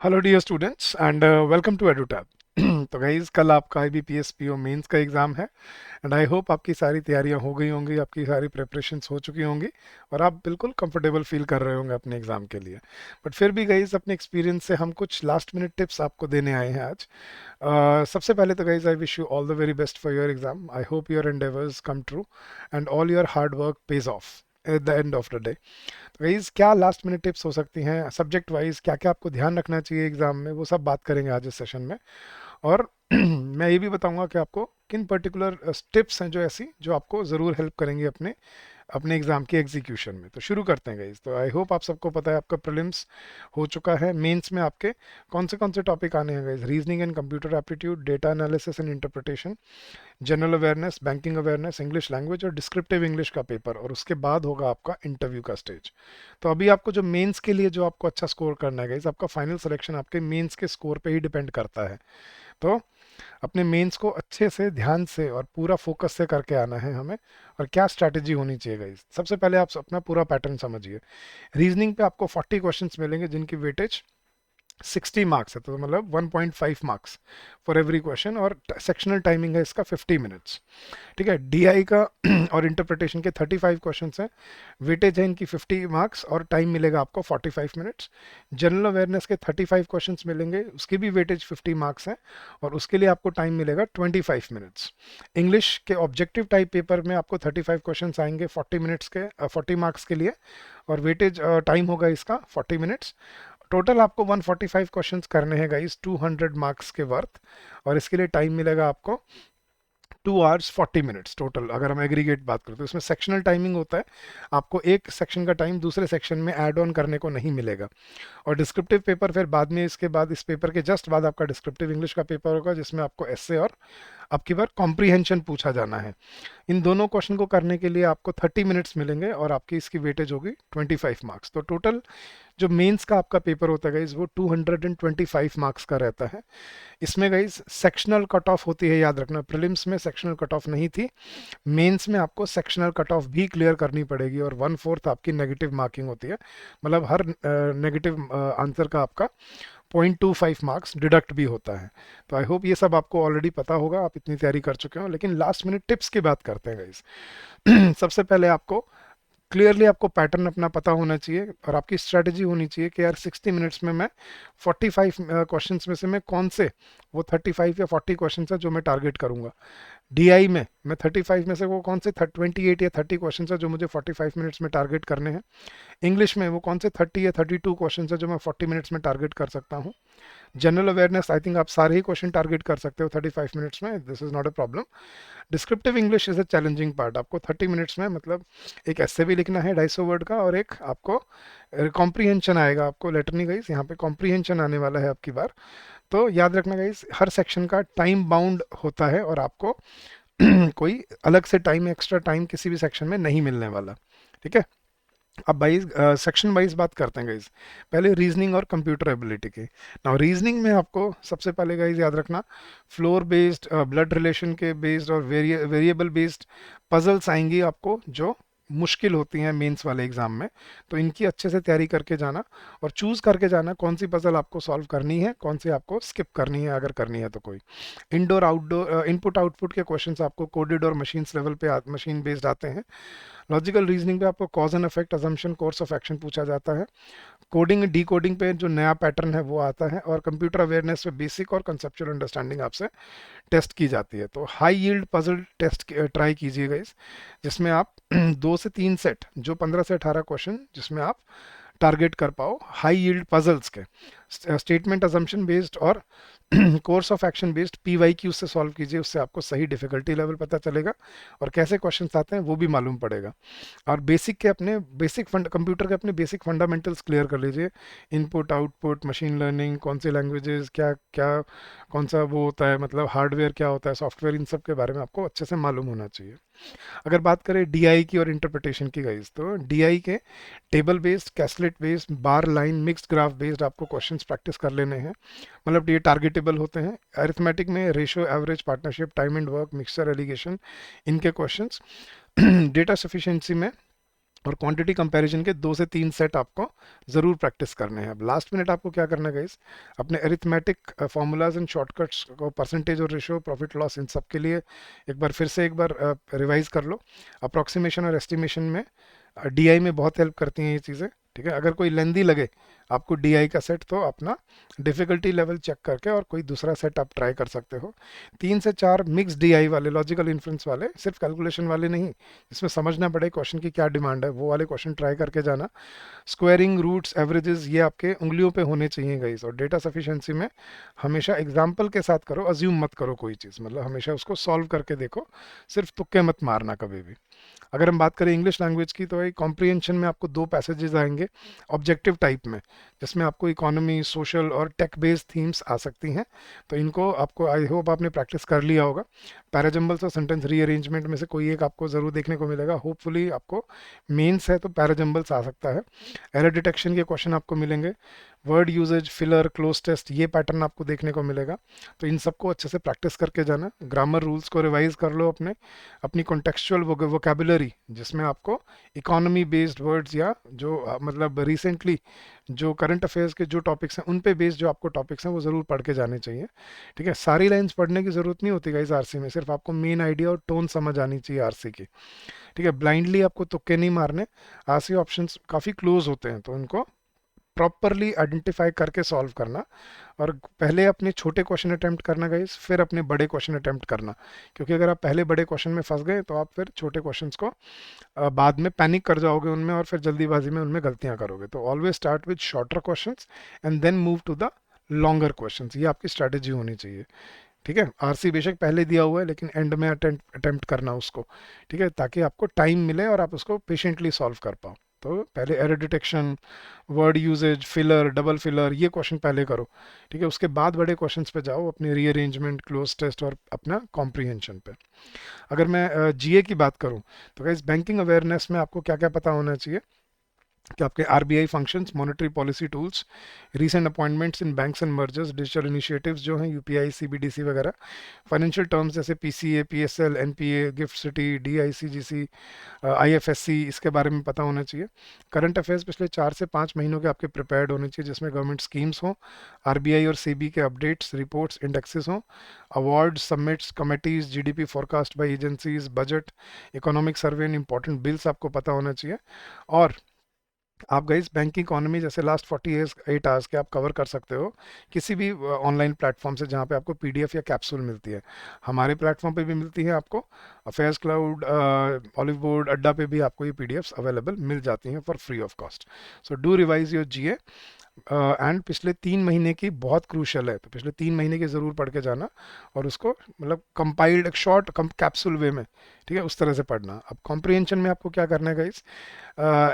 Hello dear students and welcome to Edutab. तो guys कल आपका IBPS PO मेंस का एग्ज़ाम है एंड आई होप आपकी सारी तैयारियां हो गई होंगी, आपकी सारी प्रिपरेशंस हो चुकी होंगी और आप बिल्कुल कंफर्टेबल फील कर रहे होंगे अपने एग्ज़ाम के लिए। बट फिर भी गाइज अपने एक्सपीरियंस से हम कुछ लास्ट मिनट टिप्स आपको देने आए हैं आज। सबसे पहले तो guys I wish you all the very best for your exam. I hope your endeavours come true and all your hard work page of at the end of the day. Guys क्या last minute tips हो सकती हैं subject wise, क्या क्या आपको ध्यान रखना चाहिए एग्जाम में, वो सब बात करेंगे आज इस सेशन में। और मैं ये भी बताऊंगा कि आपको किन पर्टिकुलर टिप्स हैं जो ऐसी जो आपको ज़रूर हेल्प करेंगी अपने अपने एग्जाम के एग्जीक्यूशन में। तो शुरू करते हैं गाइज। तो आई होप आप सबको पता है आपका प्रीलिम्स हो चुका है। मेंस में आपके कौन से टॉपिक आने हैं guys? Reasoning and computer aptitude, data analysis and interpretation, general awareness, banking awareness, English language और डिस्क्रिप्टिव इंग्लिश का पेपर, और उसके बाद होगा आपका इंटरव्यू का स्टेज। तो अभी आपको जो मेंस के लिए जो आपको अच्छा स्कोर करना है गाइस, आपका फाइनल सिलेक्शन आपके मेंस के स्कोर पे ही डिपेंड करता है। तो अपने मेंस को अच्छे से ध्यान से और पूरा फोकस से करके आना है हमें। और क्या स्ट्रैटेजी होनी चाहिए गाइस? सबसे पहले आप अपना पूरा पैटर्न समझिए। रीजनिंग पे आपको 40 क्वेश्चंस मिलेंगे जिनकी वेटेज 60 मार्क्स है, तो मतलब 1.5 मार्क्स फॉर एवरी क्वेश्चन, और सेक्शनल टाइमिंग है इसका 50 मिनट्स। ठीक है। DI का और इंटरप्रिटेशन के 35 क्वेश्चंस हैं, वेटेज है इनकी 50 मार्क्स और टाइम मिलेगा आपको 45 मिनट्स। जनरल अवेयरनेस के 35 क्वेश्चंस मिलेंगे, उसकी भी वेटेज 50 मार्क्स है और उसके लिए आपको टाइम मिलेगा 25 मिनट्स। इंग्लिश के ऑब्जेक्टिव टाइप पेपर में आपको 35 क्वेश्चंस आएंगे 40 मिनट्स के 40 मार्क्स के लिए, और वेटेज टाइम होगा इसका 40 मिनट्स। टोटल आपको 145 क्वेश्चंस करने हैं गाइस, 200 मार्क्स के वर्थ, और इसके लिए टाइम मिलेगा आपको 2 आवर्स 40 मिनट्स टोटल। अगर हम एग्रीगेट बात करें तो इसमें सेक्शनल टाइमिंग होता है, आपको एक सेक्शन का टाइम दूसरे सेक्शन में ऐड ऑन करने को नहीं मिलेगा। और डिस्क्रिप्टिव पेपर फिर बाद में, इसके बाद इस पेपर के जस्ट बाद आपका डिस्क्रिप्टिव इंग्लिश का पेपर होगा जिसमें आपको एस्से और अब की बार कॉम्प्रीहेंशन पूछा जाना है। इन दोनों क्वेश्चन को करने के लिए आपको 30 मिनट्स मिलेंगे और आपकी इसकी वेटेज होगी 25 मार्क्स। तो टोटल जो मेंस का आपका पेपर होता है गाइज वो 225 मार्क्स का रहता है। इसमें गाइज सेक्शनल कट ऑफ होती है, याद रखना। प्रीलिम्स में सेक्शनल कट ऑफ नहीं थी, मेंस में आपको सेक्शनल कट ऑफ भी क्लियर करनी पड़ेगी, और 1/4 आपकी नेगेटिव मार्किंग होती है। मतलब हर नेगेटिव आंसर का आपका 0.25 मार्क्स डिडक्ट भी होता है। तो आई होप ये सब आपको ऑलरेडी पता होगा, आप इतनी तैयारी कर चुके हो। लेकिन लास्ट मिनट टिप्स की बात करते हैं गाइज। सबसे पहले आपको क्लियरली आपको पैटर्न अपना पता होना चाहिए और आपकी स्ट्रेटजी होनी चाहिए कि यार 60 मिनट्स में मैं 45 क्वेश्चंस में से मैं कौन से वो 35 या 40 क्वेश्चंस है जो मैं टारगेट करूंगा। DI में मैं 35 में से वो कौन से 28 या 30 क्वेश्चंस है जो मुझे 45 मिनट्स में टारगेट करने हैं। इंग्लिश में वो कौन से 30 या 32 क्वेश्चंस है जो मैं 40 मिनट्स में टारगेट कर सकता हूँ। जनरल अवेयरनेस आई थिंक आप सारे ही क्वेश्चन टारगेट कर सकते हो 35 मिनट्स में, this is not a problem. Descriptive English is a challenging part. आपको 30 मिनट्स में मतलब एक ऐसे भी लिखना है 250 वर्ड का, और एक आपको कॉम्प्रीहेंशन आएगा। आपको लेटर नहीं गाइस, यहाँ पे कॉम्प्रीहेंशन आने वाला है आपकी बार। तो याद रखना गाइस, हर सेक्शन का टाइम बाउंड होता है और आपको कोई अलग से टाइम, एक्स्ट्रा टाइम किसी भी सेक्शन में नहीं मिलने वाला। ठीक है। अब वाइज सेक्शन वाइज बात करते हैं गाइज। पहले रीजनिंग और कंप्यूटर एबिलिटी की। नाउ रीजनिंग में आपको सबसे पहले गाइज याद रखना, फ्लोर बेस्ड, ब्लड रिलेशन के बेस्ड और वेरिएबल बेस्ड पजल्स आएंगी आपको जो मुश्किल होती हैं मेंस वाले एग्जाम में। तो इनकी अच्छे से तैयारी करके जाना और चूज करके जाना कौन सी पजल आपको सॉल्व करनी है, कौन सी आपको स्किप करनी है अगर करनी है तो कोई। इंडोर आउटडोर इनपुट आउटपुट के क्वेश्चंस आपको कोडेड और मशीन्स लेवल पे मशीन बेस्ड आते हैं। लॉजिकल रीजनिंग पे आपको cause and effect, assumption, course of action पूछा जाता है। कोडिंग डी कोडिंग पे जो नया पैटर्न है वो आता है, और कंप्यूटर अवेयरनेस पे बेसिक और कंसेप्चुअल अंडरस्टैंडिंग आपसे टेस्ट की जाती है। तो high yield puzzle test try कीजिएगा इस, जिसमें आप 2 से 3 सेट, जो 15 से 18 क्वेश्चन जिसमें आप टारगेट कर पाओ हाई यील्ड पजल्स के। स्टेटमेंट अजम्पशन बेस्ड और course of action based PYQ से सॉल्व कीजिए, उससे आपको सही डिफिकल्टी लेवल पता चलेगा और कैसे क्वेश्चंस आते हैं वो भी मालूम पड़ेगा। और बेसिक के अपने बेसिक फंड कंप्यूटर के अपने बेसिक फंडामेंटल्स क्लियर कर लीजिए। इनपुट आउटपुट, मशीन लर्निंग, कौन सी लैंग्वेजेस, क्या क्या कौन सा वो होता है, मतलब हार्डवेयर क्या होता है, सॉफ्टवेयर, इन सब के बारे में आपको अच्छे से मालूम होना चाहिए। अगर बात करें DI की और इंटरप्रिटेशन की गाइस, तो DI के टेबल बेस्ड, कैसलेट बेस्ड, बार लाइन, मिक्स्ड ग्राफ बेस्ड आपको क्वेश्चंस प्रैक्टिस कर लेने हैं। मतलब ये टारगेटेबल होते हैं। अरिथमेटिक में ratio, average, partnership, time and work, mixture, alligation, इनके क्वेश्चंस। डेटा सफिशिएंसी में और क्वांटिटी कंपैरिजन के 2 से 3 सेट आपको ज़रूर प्रैक्टिस करने हैं। अब लास्ट मिनट आपको क्या करना है गाइस, अपने अरिथमेटिक फार्मूलाज एंड शॉर्टकट्स को, परसेंटेज और रेशियो, प्रॉफिट लॉस, इन सब के लिए एक बार फिर से एक बार रिवाइज कर लो। अप्रॉक्सीमेशन और एस्टिमेशन में डीआई में बहुत हेल्प करती हैं ये चीज़ें, ठीक है। अगर कोई लेंदी लगे आपको डीआई का सेट, तो अपना डिफ़िकल्टी लेवल चेक करके और कोई दूसरा सेट आप ट्राई कर सकते हो। 3 से 4 मिक्स डीआई वाले, लॉजिकल इन्फ्रेंस वाले, सिर्फ कैलकुलेशन वाले नहीं, जिसमें समझना पड़े क्वेश्चन की क्या डिमांड है, वो वाले क्वेश्चन ट्राई करके जाना। स्क्वायरिंग, रूट्स, एवरेजेस, ये आपके उंगलियों पे होने चाहिए गाइस। और डेटा सफिशिएंसी में हमेशा एग्जाम्पल के साथ करो, अज्यूम मत करो कोई चीज़, मतलब हमेशा उसको सॉल्व करके देखो, सिर्फ तुक्के मत मारना कभी भी। अगर हम बात करें इंग्लिश लैंग्वेज की, तो कॉम्प्रिहेंशन में आपको 2 पैसेजेस आएंगे ऑब्जेक्टिव टाइप में, जिसमें आपको इकोनॉमी, सोशल और टेक बेस्ड थीम्स आ सकती हैं। तो इनको आपको, आई होप आपने प्रैक्टिस कर लिया होगा। पैराजम्बल्स और सेंटेंस रीअरेंजमेंट में से कोई एक आपको ज़रूर देखने को मिलेगा। होपफुली आपको मेंस है तो पैराजम्बल्स आ सकता है। एरर डिटेक्शन के क्वेश्चन आपको मिलेंगे। Word usage, filler, cloze test, ये पैटर्न आपको देखने को मिलेगा। तो इन सबको अच्छे से प्रैक्टिस करके जाना। ग्रामर रूल्स को रिवाइज कर लो अपनी कॉन्टेक्चुअल वोकेबुलरी, जिसमें आपको इकोनॉमी बेस्ड वर्ड्स या जो मतलब रिसेंटली जो करंट अफेयर्स के जो टॉपिक्स हैं उन पे बेस्ड जो आपको टॉपिक्स हैं वो ज़रूर पढ़ के जाने चाहिए, ठीक है। सारी लाइंस पढ़ने की ज़रूरत नहीं होती गाइस आरसी में, सिर्फ आपको मेन आइडिया और टोन समझ आनी चाहिए आरसी की, ठीक है। ब्लाइंडली आपको तुक्के नहीं मारने। आरसी ऑप्शंस काफ़ी क्लोज होते हैं, तो उनको प्रॉपरली आइडेंटिफाई करके सॉल्व करना। और पहले अपने छोटे क्वेश्चन अटेम्प्ट करना गाइस, फिर अपने बड़े क्वेश्चन अटेम्प्ट करना, क्योंकि अगर आप पहले बड़े क्वेश्चन में फंस गए तो आप फिर छोटे क्वेश्चंस को बाद में पैनिक कर जाओगे उनमें, और फिर जल्दीबाजी में उनमें गलतियां करोगे। तो always start with shorter questions and then move to the longer questions, ये आपकी स्ट्रैटेजी होनी चाहिए, ठीक है। आरसी बेशक पहले दिया हुआ है, लेकिन एंड में अटेम्प्ट करना उसको, ठीक है, ताकि आपको टाइम मिले और आप उसको पेशेंटली सॉल्व कर पाओ। तो पहले error detection, word usage, filler, double filler, ये क्वेश्चन पहले करो, ठीक है। उसके बाद बड़े क्वेश्चंस पे जाओ, अपने रीअरेंजमेंट, क्लोज टेस्ट और अपना कॉम्प्रिहेंशन पे। अगर मैं जीए की बात करूं, तो गाइस बैंकिंग अवेयरनेस में आपको क्या क्या पता होना चाहिए कि आपके RBI functions, monetary policy tools, recent appointments in banks and mergers, digital initiatives जो हैं यूपीआई, सीबीडीसी वगैरह, फाइनेंशियल टर्म्स जैसे PCA, PSL, NPA, gift city, DICGC, IFSC, इसके बारे में पता होना चाहिए। करंट अफेयर्स पिछले 4 से 5 महीनों के आपके प्रिपेयर्ड होने चाहिए, जिसमें गवर्नमेंट स्कीम्स हों, आरबीआई और सेबी के अपडेट्स, रिपोर्ट्स, इंडेक्सेस हों, award, submits, committees, GDP forecast by agencies, budget, economic survey and important bills आपको पता होना चाहिए। और आप गाइस बैंकिंग इकोनॉमी जैसे लास्ट 48 आवर्स के आप कवर कर सकते हो किसी भी ऑनलाइन प्लेटफॉर्म से, जहाँ पे आपको पीडीएफ या कैप्सूल मिलती है। हमारे प्लेटफॉर्म पे भी मिलती है आपको, अफेयर्स क्लाउड, ऑलिव बोर्ड, अड्डा पे भी आपको ये पीडीएफ्स अवेलेबल मिल जाती हैं for free of cost. So do revise your GA and पिछले 3 महीने की बहुत क्रूशल है, तो पिछले 3 महीने की ज़रूर पढ़ के जाना, और उसको मतलब कंपाइल्ड एक शॉर्ट कैप्सूल वे में, ठीक है, उस तरह से पढ़ना। अब कॉम्प्रिहेंशन में आपको क्या करना है गाइस,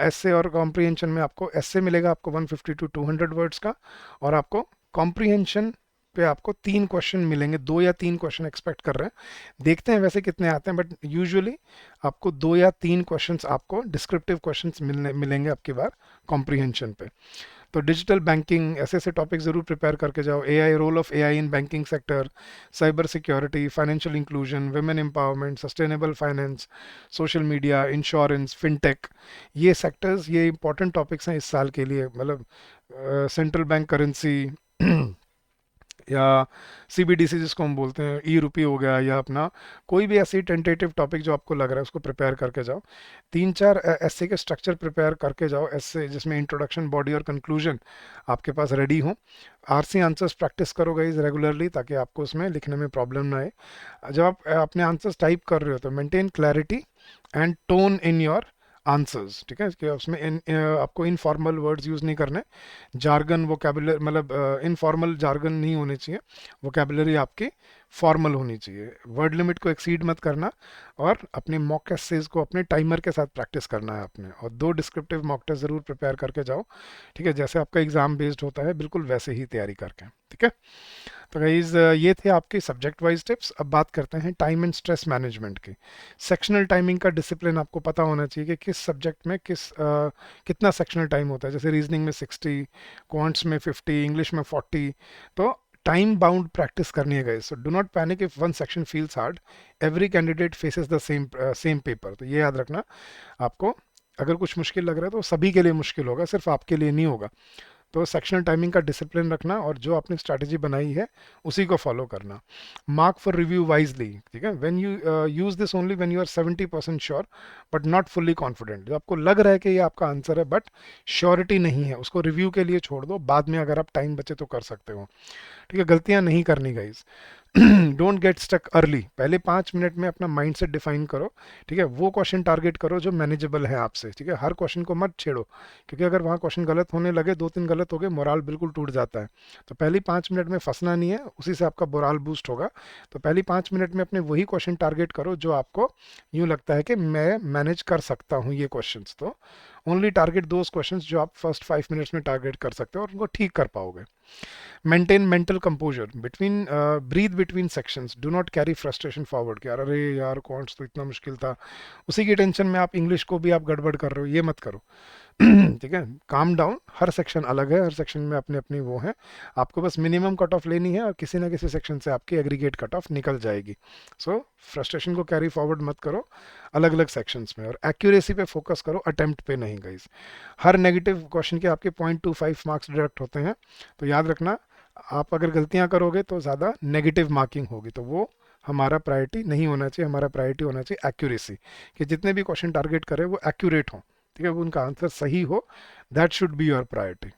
एस्से और कॉम्प्रिहेंशन में आपको एस्से मिलेगा आपको 150 to 200 वर्ड्स का, और आपको कॉम्प्रिहेंशन पे आपको 3 क्वेश्चन मिलेंगे, 2 या 3 क्वेश्चन एक्सपेक्ट कर रहे हैं, देखते हैं वैसे कितने आते हैं, बट यूजुअली आपको 2 या 3 क्वेश्चंस आपको डिस्क्रिप्टिव क्वेश्चंस मिलेंगे आपकी बार कॉम्प्रिहेंशन पे। तो डिजिटल बैंकिंग, ऐसे ऐसे टॉपिक ज़रूर प्रिपेयर करके जाओ। AI, role of AI in banking sector, cyber security, financial inclusion, women empowerment, sustainable finance, social media, insurance, fintech, ये सेक्टर्स, ये इंपॉर्टेंट टॉपिक्स हैं इस साल के लिए। मतलब सेंट्रल बैंक करेंसी या सीबीडीसी जिसको हम बोलते हैं, ई रुपी हो गया, या अपना कोई भी ऐसी टेंटेटिव टॉपिक जो आपको लग रहा है उसको प्रिपेयर करके जाओ। 3 4 एस्से के स्ट्रक्चर प्रिपेयर करके जाओ, एस्से जिसमें इंट्रोडक्शन, बॉडी और कंक्लूजन आपके पास रेडी हो। आरसी आंसर्स प्रैक्टिस करो गाइज रेगुलरली, ताकि आपको उसमें लिखने में प्रॉब्लम ना आए। जब आप अपने आंसर्स टाइप कर रहे हो तो maintain clarity and tone in your answers, ठीक है, कि उसमें आपको इनफॉर्मल वर्ड्स यूज़ नहीं करने, जार्गन, वोकेबुलरी, मतलब इनफॉर्मल जार्गन नहीं होने चाहिए, वोकेबुलरी आपकी फॉर्मल होनी चाहिए। वर्ड लिमिट को एक्सीड मत करना, और अपने मॉक एसेज को अपने टाइमर के साथ प्रैक्टिस करना है आपने, और 2 डिस्क्रिप्टिव मॉक टेस्ट ज़रूर प्रिपेयर करके जाओ, ठीक है, जैसे आपका एग्जाम बेस्ड होता है बिल्कुल वैसे ही तैयारी करके, ठीक है। तो गाइज ये थे आपके सब्जेक्ट वाइज टिप्स। अब बात करते हैं टाइम एंड स्ट्रेस मैनेजमेंट की। सेक्शनल टाइमिंग का डिसिप्लिन आपको पता होना चाहिए कि किस सब्जेक्ट में कितना सेक्शनल टाइम होता है। जैसे रीजनिंग में 60, क्वांट्स में 50, इंग्लिश में 40। तो टाइम बाउंड प्रैक्टिस करनी है guys. So do not panic if one section feels hard, every candidate faces the same paper. तो ये याद रखना आपको, अगर कुछ मुश्किल लग रहा है तो सभी के लिए मुश्किल होगा, सिर्फ आपके लिए नहीं होगा। तो सेक्शनल टाइमिंग का डिसिप्लिन रखना और जो आपने स्ट्रैटेजी बनाई है उसी को फॉलो करना। मार्क फॉर रिव्यू वाइजली, ठीक है, when you use this only when you are 70% sure but not fully confident. जो आपको लग रहा है कि ये आपका आंसर है बट श्योरिटी नहीं है, उसको रिव्यू के लिए छोड़ दो, बाद में अगर आप टाइम बचे तो कर सकते हो। ठीक है, गलतियां नहीं करनी guys. Don't get stuck early, पहले 5 मिनट में अपना माइंड सेट डिफाइन करो। ठीक है, वो क्वेश्चन टारगेट करो जो मैनेजेबल है आपसे। ठीक है, हर क्वेश्चन को मत छेड़ो, क्योंकि अगर वहाँ क्वेश्चन गलत होने लगे, 2-3 गलत हो गए, मोराल बिल्कुल टूट जाता है। तो पहली 5 मिनट में फंसना नहीं है, उसी से आपका मोराल बूस्ट होगा। तो पहली 5 मिनट में अपने वही क्वेश्चन टारगेट करो जो आपको यूँ लगता है कि मैं मैनेज कर सकता हूँ ये क्वेश्चन। तो ओनली टारगेट दोज क्वेश्चन जो आप फर्स्ट 5 मिनट्स में टारगेट कर सकते हो और उनको ठीक कर पाओगे। Maintain mental composure between, breathe between sections, do not carry frustration forward कि यार अरे यार कॉन्ट्स तो इतना मुश्किल था, उसी की टेंशन में आप इंग्लिश को भी आप गड़बड़ कर रहे हो, ये मत करो। ठीक है, काम डाउन, हर सेक्शन अलग है, हर सेक्शन में अपने अपनी वो है, आपको बस मिनिमम कट ऑफ लेनी है और किसी ना किसी सेक्शन से आपकी एग्रीगेट कट ऑफ निकल जाएगी। सो फ्रस्ट्रेशन को कैरी फॉरवर्ड मत करो अलग अलग सेक्शंस में, और एक्यूरेसी पे फोकस करो, अटेम्प्ट पे नहीं गाइस। हर नेगेटिव क्वेश्चन के आपके 0.25 मार्क्स डिडक्ट होते हैं, तो याद रखना आप अगर गलतियां करोगे तो ज़्यादा नेगेटिव मार्किंग होगी, तो वो हमारा प्रायोरिटी नहीं होना चाहिए। हमारा प्रायोरिटी होना चाहिए एक्यूरेसी, कि जितने भी क्वेश्चन टारगेट करें वो एक्यूरेट हो। ठीक है, वो उनका आंसर सही हो, that should be your priority.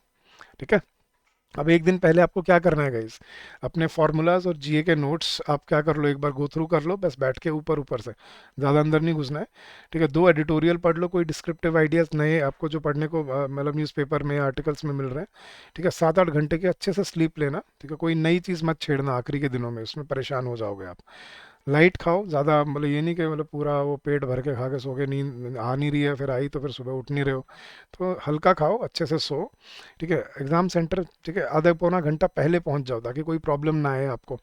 ठीक है, अब एक दिन पहले आपको क्या करना है गाइस, अपने फार्मूलाज और जीए के नोट्स आप क्या कर लो, एक बार गो थ्रू कर लो, बस बैठ के ऊपर ऊपर से, ज़्यादा अंदर नहीं घुसना है। ठीक है, 2 एडिटोरियल पढ़ लो, कोई डिस्क्रिप्टिव आइडियाज़ नए आपको जो पढ़ने को मतलब न्यूज़पेपर में आर्टिकल्स में मिल रहे हैं। ठीक है, 7-8 घंटे के अच्छे से स्लीप लेना। ठीक है, कोई नई चीज़ मत छेड़ना आखिरी के दिनों में, उसमें परेशान हो जाओगे आप। लाइट खाओ ज़्यादा, मतलब ये नहीं कि मतलब पूरा वो पेट भर के खा के सो के, नींद आ नहीं रही है, फिर आई तो फिर सुबह उठ नहीं रहे हो, तो हल्का खाओ, अच्छे से सो। ठीक है, एग्ज़ाम सेंटर, ठीक है, आधा पौना घंटा पहले पहुंच जाओ ताकि कोई प्रॉब्लम ना आए आपको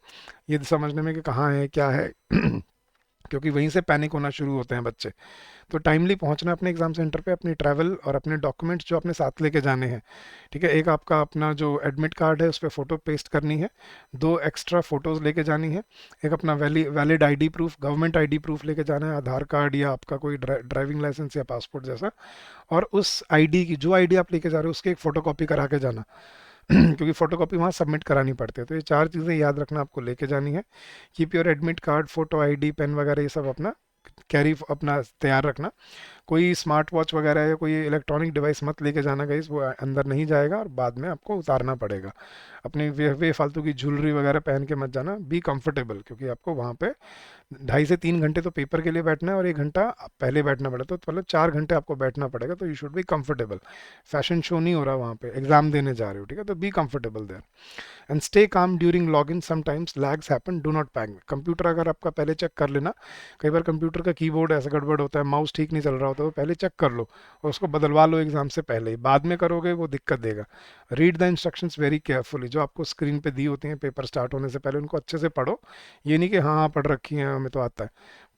ये समझने में कि कहाँ है क्या है। क्योंकि वहीं से पैनिक होना शुरू होते हैं बच्चे। तो टाइमली पहुंचना अपने एग्जाम सेंटर पे, अपनी ट्रैवल और अपने डॉक्यूमेंट्स जो अपने साथ लेके जाने हैं। ठीक है, एक आपका अपना जो एडमिट कार्ड है उस पर फ़ोटो पेस्ट करनी है, 2 एक्स्ट्रा फ़ोटोज़ लेके जानी है, एक अपना valid ID proof, government ID proof लेके जाना है, आधार कार्ड या आपका कोई ड्राइविंग लाइसेंस या पासपोर्ट जैसा, और उस आईडी की, जो आईडी आप लेके जा रहे हो उसकी एक फ़ोटो कॉपी करा के जाना। क्योंकि फ़ोटोकॉपी वहाँ सबमिट करानी पड़ती है। तो ये 4 चीज़ें याद रखना आपको लेके जानी है। Keep your admit card, photo ID, pen वगैरह ये सब अपना कैरी अपना तैयार रखना। कोई स्मार्ट वॉच वगैरह या कोई इलेक्ट्रॉनिक डिवाइस मत लेके जाना गाइस, वो अंदर नहीं जाएगा और बाद में आपको उतारना पड़ेगा। अपनी वे फालतू की ज्वेलरी वगैरह पहन के मत जाना, बी कंफर्टेबल, क्योंकि आपको वहाँ पे 2.5 से 3 घंटे तो पेपर के लिए बैठना है और 1 घंटा पहले बैठना पड़ेगा, तो मतलब 4 घंटे आपको बैठना पड़ेगा। तो you should be comfortable, fashion show नहीं हो रहा वहाँ पे, एग्जाम देने जा रहे हो। ठीक है, तो be comfortable there and stay calm during log in, sometimes lags happen, do not panic. Computer अगर आपका पहले चेक कर लेना, कई बार कंप्यूटर का कीबोर्ड ऐसा गड़बड़ होता है, माउस ठीक नहीं चल रहा होता है, तो पहले चेक कर लो और उसको बदलवा लो एग्जाम से पहले ही, बाद में करोगे वो दिक्कत देगा। Read the instructions very carefully, जो आपको स्क्रीन पे दी होती हैं पेपर स्टार्ट होने से पहले, उनको अच्छे से पढ़ो। ये नहीं कि हाँ हाँ पढ़ रखी हैं हमें तो आता है,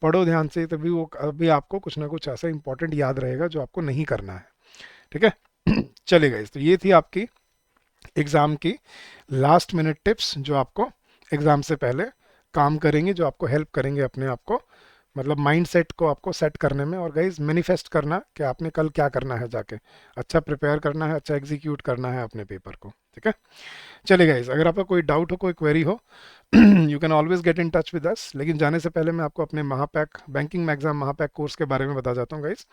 पढ़ो ध्यान से, तभी वो अभी आपको कुछ ना कुछ ऐसा इंपॉर्टेंट याद रहेगा जो आपको नहीं करना है। ठीक है, चलेगा। तो ये थी आपकी एग्ज़ाम की लास्ट मिनट टिप्स जो आपको एग्ज़ाम से पहले काम करेंगे, जो आपको हेल्प करेंगे अपने आप को, मतलब माइंड सेट को आपको सेट करने में। और गाइज मैनिफेस्ट करना कि आपने कल क्या करना है, जाके अच्छा प्रिपेयर करना है, अच्छा एग्जीक्यूट करना है अपने पेपर को। ठीक है, चलिए गाइज, अगर आपका कोई डाउट हो, कोई क्वेरी हो, you can always get in touch with us. लेकिन जाने से पहले मैं आपको अपने महापैक बैंकिंग एग्जाम महापैक कोर्स के बारे में बता जाता हूँ गाइज।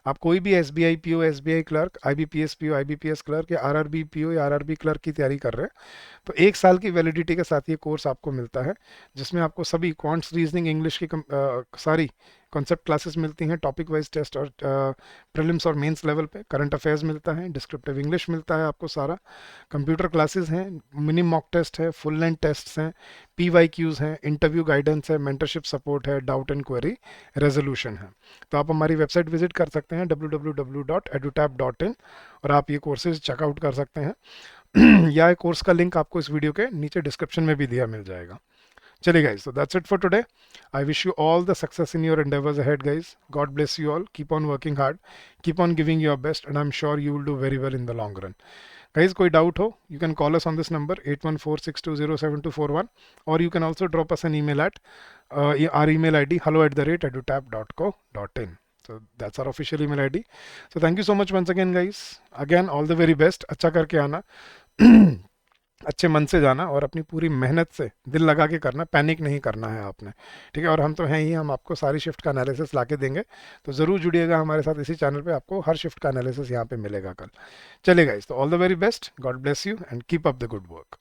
आप कोई भी S B I P O, S B I clerk, I B P S P O, I B P S clerk या R R B P O या आर आर बी क्लर्क की तैयारी कर रहे हैं, तो 1 साल की वैलिडिटी के साथ ये कोर्स आपको मिलता है, जिसमें आपको सभी क्वांट्स, रीजनिंग, इंग्लिश की सारी कॉन्सेप्ट क्लासेस मिलती हैं, टॉपिक वाइज टेस्ट और प्रीलिम्स और मेंस लेवल पे, करंट अफेयर्स मिलता है, डिस्क्रिप्टिव इंग्लिश मिलता है आपको सारा, कंप्यूटर क्लासेस हैं, मिनी मॉक टेस्ट है, फुल लेंथ टेस्ट हैं, पी वाई क्यूज़ हैं, इंटरव्यू गाइडेंस है, मेंटरशिप सपोर्ट है, डाउट एंड क्वेरी रेजोल्यूशन है। तो आप हमारी वेबसाइट विजिट कर सकते हैं www.edutap.in और आप ये कोर्सेज चेकआउट कर सकते हैं। या कोर्स का लिंक आपको इस वीडियो के नीचे डिस्क्रिप्शन में भी दिया मिल जाएगा। चलिए guys, so that's it for today. I wish you all the success in your endeavors ahead, guys. God bless you all. Keep on working hard. Keep on giving your best, and I'm sure you will do very well in the long run. Guys, कोई doubt हो, you can call us on this number 8146207241, or you can also drop us an email at our email ID hello@edutap.co.in. So that's our official email ID. So thank you so much once again guys. Again all the very best. अच्छा करके आना. अच्छे मन से जाना और अपनी पूरी मेहनत से दिल लगा के करना, पैनिक नहीं करना है आपने, ठीक है। और हम तो हैं ही, हम आपको सारी शिफ्ट का एनालिसिस ला के देंगे, तो ज़रूर जुड़िएगा हमारे साथ इसी चैनल पे, आपको हर शिफ्ट का एनालिसिस यहाँ पे मिलेगा कल। चलेगा इस, तो all the very best, God bless you and keep up the good work.